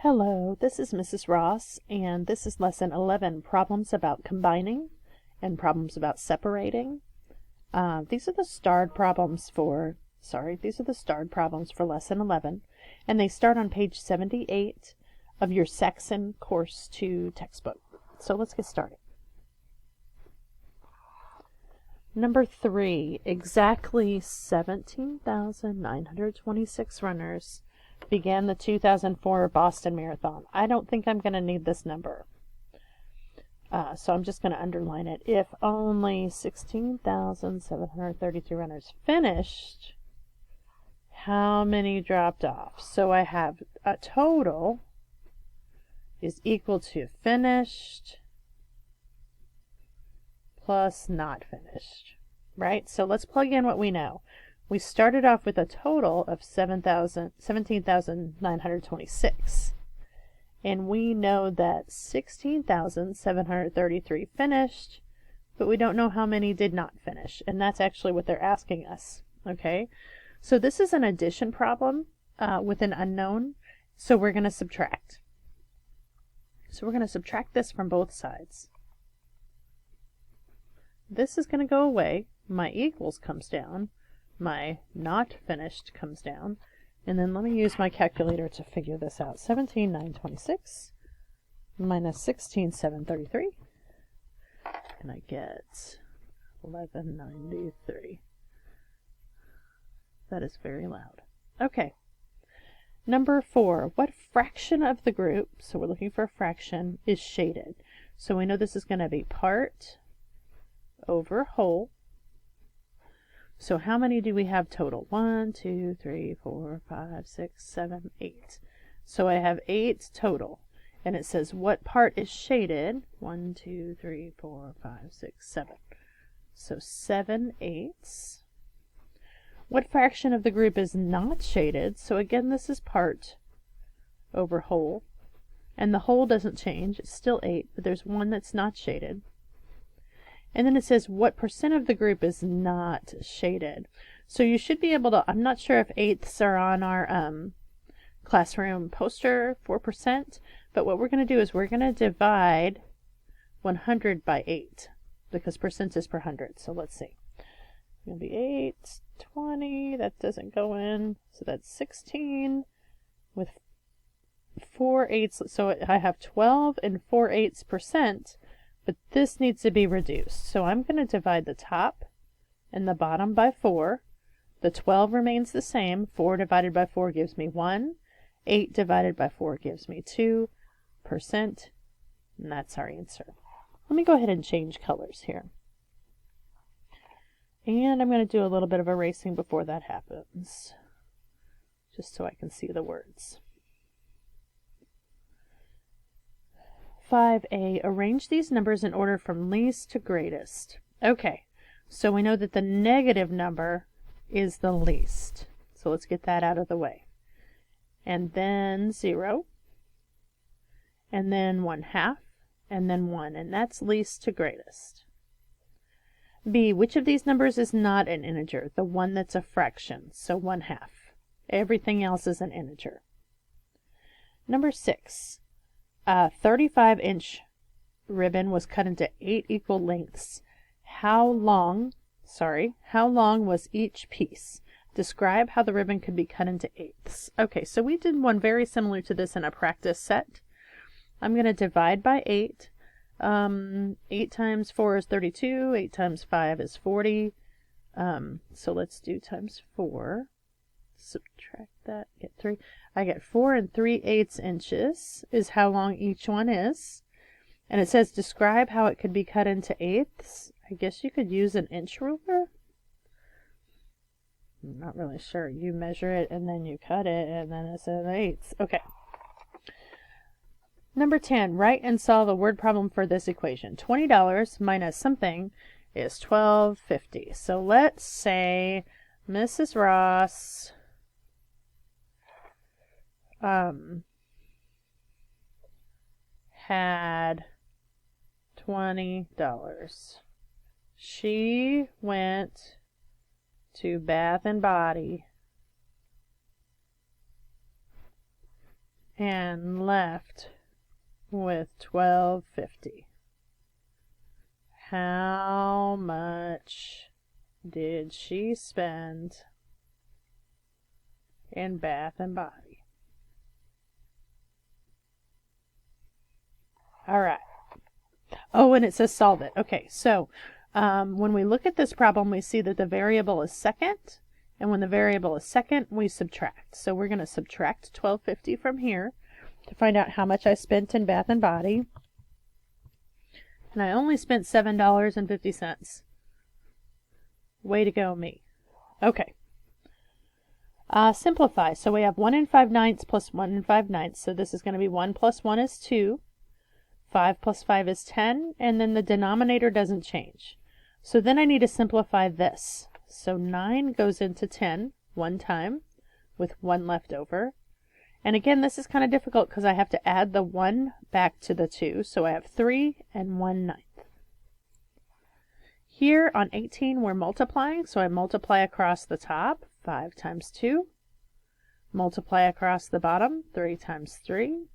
Hello, this is Mrs. Ross, and this is Lesson 11, Problems About Combining and Problems About Separating. These are the starred problems for Lesson 11, and they start on page 78 of your Saxon Course 2 textbook. So let's get started. Number 3, exactly 17,926 runners began the 2004 Boston Marathon. I don't think I'm going to need this number. So I'm just going to underline it. If only 16,733 runners finished, how many dropped off? So I have a total is equal to finished plus not finished, right? So let's plug in what we know. We started off with a total of 17,926. And we know that 16,733 finished, but we don't know how many did not finish. And that's actually what they're asking us, okay? So this is an addition problem with an unknown, so we're going to subtract. So we're going to subtract this from both sides. This is going to go away. My equals comes down. My not finished comes down. And then let me use my calculator to figure this out. 17,926 minus 16,733. And I get 1193. That is very loud. Okay. Number 4. What fraction of the group, so we're looking for a fraction, is shaded? So we know this is going to be part over whole. So how many do we have total? 1, 2, 3, 4, 5, 6, 7, 8. So I have 8 total. And it says what part is shaded? 1, 2, 3, 4, 5, 6, 7. So 7/8. What fraction of the group is not shaded? So again, this is part over whole. And the whole doesn't change. It's still 8, but there's one that's not shaded. And then it says what percent of the group is not shaded. So you should be able to, I'm not sure if eighths are on our classroom poster, 4%, but what we're going to do is we're going to divide 100 by 8 because percent is per 100. So let's see. It's going to be 8, 20, that doesn't go in. So that's 16 with 4/8. So I have 12 and 4/8%. But this needs to be reduced. So I'm going to divide the top and the bottom by 4. The 12 remains the same. 4 divided by 4 gives me 1. 8 divided by 4 gives me 2%. And that's our answer. Let me go ahead and change colors here. And I'm going to do a little bit of erasing before that happens, just so I can see the words. 5A, arrange these numbers in order from least to greatest. Okay, so we know that the negative number is the least. So let's get that out of the way. And then 0, and then 1/2, and then 1, and that's least to greatest. B, which of these numbers is not an integer? The one that's a fraction, so 1/2. Everything else is an integer. Number 6. 35-inch ribbon was cut into 8 equal lengths. How long was each piece? Describe how the ribbon could be cut into eighths. Okay, so we did one very similar to this in a practice set. I'm going to divide by 8. 8 times 4 is 32. 8 times 5 is 40. So let's do times 4. Subtract that, get 3. I get 4 3/8 inches is how long each one is. And it says describe how it could be cut into eighths. I guess you could use an inch ruler. I'm not really sure. You measure it and then you cut it and then it's an eighths. Okay. Number 10, write and solve a word problem for this equation. $20 minus something is $12.50. So let's say Mrs. Ross had $20. She went to Bath and Body and left with $12.50. How much did she spend in Bath and Body? All right. Oh, and it says solve it. Okay, so when we look at this problem, we see that the variable is second, and when the variable is second, we subtract. So we're going to subtract $12.50 from here to find out how much I spent in Bath and Body. And I only spent $7.50. Way to go, me. Okay. Simplify. So we have 1 5/9 plus 1 5/9. So this is going to be 1 plus 1 is 2. 5 plus 5 is 10. And then the denominator doesn't change. So then I need to simplify this. So 9 goes into 10 one time with 1 left over. And again, this is kind of difficult because I have to add the 1 back to the 2. So I have 3 and 1/9. Here on 18, we're multiplying. So I multiply across the top, 5 times 2. Multiply across the bottom, 3 times 3.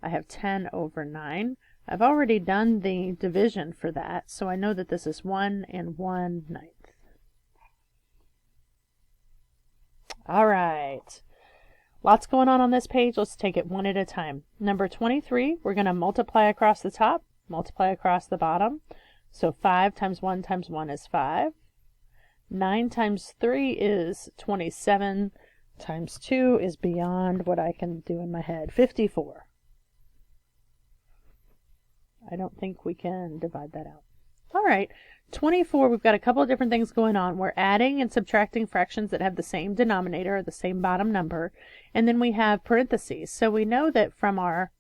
I have 10 over 9. I've already done the division for that, so I know that this is 1 and 1/9. All right. Lots going on this page. Let's take it one at a time. Number 23, we're going to multiply across the top, multiply across the bottom. So 5 times 1 times 1 is 5. 9 times 3 is 27. Times 2 is beyond what I can do in my head. 54. I don't think we can divide that out. All right. 24, we've got a couple of different things going on. We're adding and subtracting fractions that have the same denominator, or the same bottom number, and then we have parentheses. So we know that from our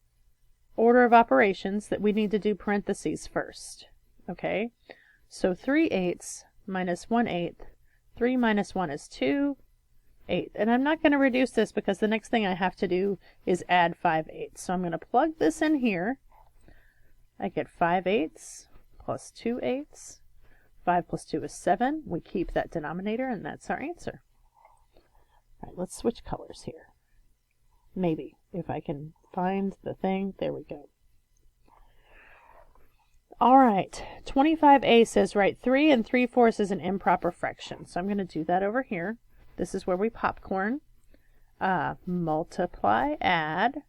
order of operations that we need to do parentheses first. Okay, so 3/8 minus 1/8, 3 minus 1 is 2, 8. And I'm not going to reduce this because the next thing I have to do is add 5/8. So I'm going to plug this in here. I get 5/8 plus 2/8. 5 plus 2 is 7. We keep that denominator, and that's our answer. All right, let's switch colors here. Maybe, if I can find the thing. There we go. All right, 25A says write 3 3/4 is an improper fraction. So I'm going to do that over here. This is where we popcorn. Multiply, add.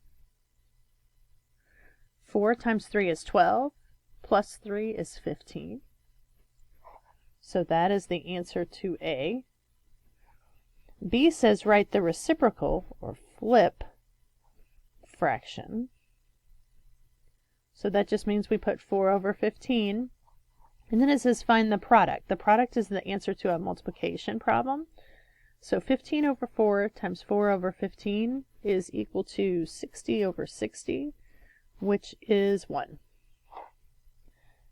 4 times 3 is 12, plus 3 is 15. So that is the answer to A. B says write the reciprocal, or flip, fraction. So that just means we put 4 over 15. And then it says find the product. The product is the answer to a multiplication problem. So 15 over 4 times 4 over 15 is equal to 60 over 60, which is 1.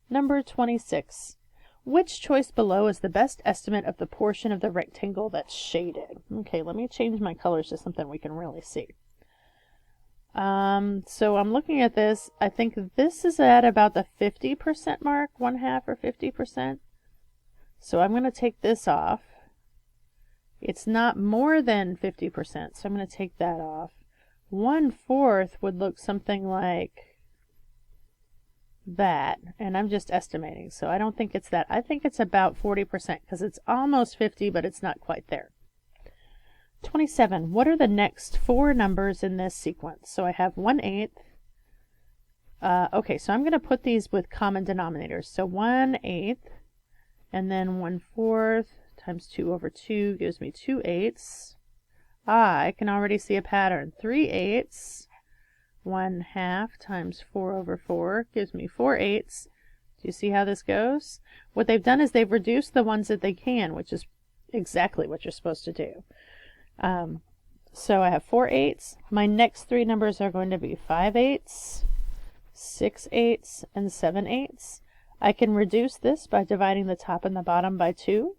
Number 26. Which choice below is the best estimate of the portion of the rectangle that's shaded? Okay, let me change my colors to something we can really see. So I'm looking at this. I think this is at about the 50% mark, 1/2 or 50%. So I'm going to take this off. It's not more than 50%, so I'm going to take that off. 1/4 would look something like that, and I'm just estimating, so I don't think it's that. I think it's about 40% because it's almost 50, but it's not quite there. 27. What are the next 4 numbers in this sequence? So I have 1/8. Okay, so I'm going to put these with common denominators. So 1/8, and then 1/4 times 2 over 2 gives me 2/8. I can already see a pattern. 3/8. 1/2 times 4 over 4 gives me 4/8. Do you see how this goes? What they've done is they've reduced the ones that they can, which is exactly what you're supposed to do. So I have 4/8. My next 3 numbers are going to be 5/8, 6/8, and 7/8. I can reduce this by dividing the top and the bottom by 2.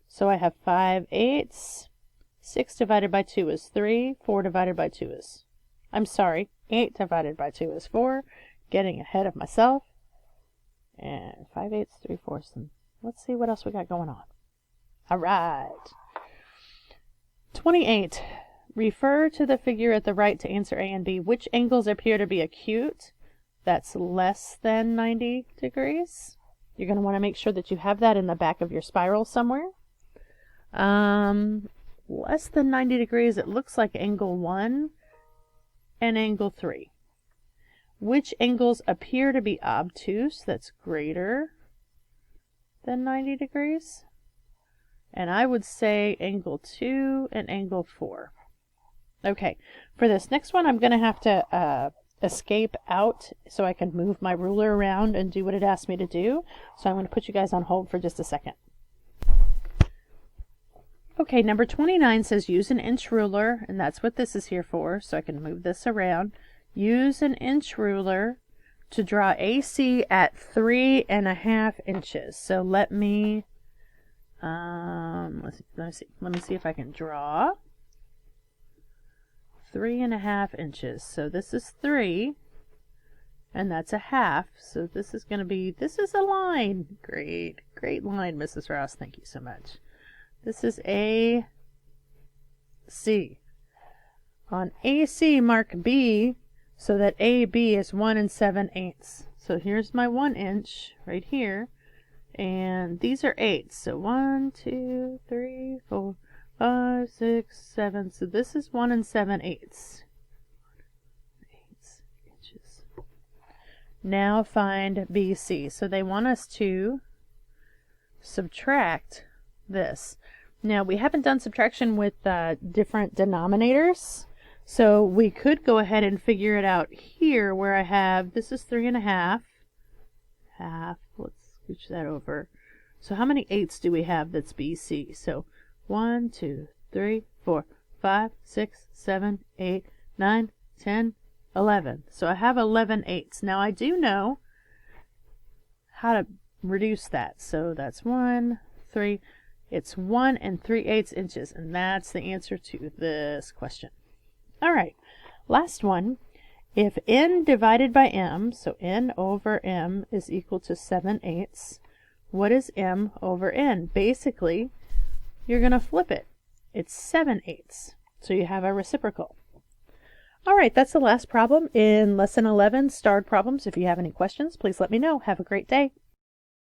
So I have 5/8. 6 divided by 2 is 3. 4 divided by 2 is... I'm sorry, 8 divided by 2 is 4. Getting ahead of myself. And 5/8, 3/4. And let's see what else we got going on. All right. 28. refer to the figure at the right to answer A and B. Which angles appear to be acute? That's less than 90 degrees. You're going to want to make sure that you have that in the back of your spiral somewhere. Less than 90 degrees, it looks like angle 1 and angle 3. Which angles appear to be obtuse? That's greater than 90 degrees. And I would say angle 2 and angle 4. Okay, for this next one, I'm going to have to escape out so I can move my ruler around and do what it asked me to do. So I'm going to put you guys on hold for just a second. Okay, number 29 says use an inch ruler, and that's what this is here for, so I can move this around. Use an inch ruler to draw AC at 3.5 inches. So let me let me see if I can draw 3.5 inches. So this is 3, and that's a half. So this is going to be, this is a line. Great line, Mrs. Ross. Thank you so much. This is AC. On AC, mark B so that AB is 1 7/8. So here's my 1 inch right here. And these are 8s. So 1, 2, 3, 4, 5, 6, 7. So this is 1 7/8. 8 inches. Now find BC. So they want us to subtract this. Now we haven't done subtraction with different denominators, so we could go ahead and figure it out here where I have, this is 3.5, half, let's scooch that over. So how many 8s do we have that's BC? So 1, 2, 3, 4, 5, 6, 7, 8, 9, 10, 11. So I have 11 8s. Now I do know how to reduce that. So that's 1, 3, it's 1 3/8 inches, and that's the answer to this question. All right, last one. If n divided by m, so n over m is equal to 7/8, what is m over n? Basically, you're going to flip it. It's 7/8, so you have a reciprocal. All right, that's the last problem in Lesson 11, Starred Problems. If you have any questions, please let me know. Have a great day.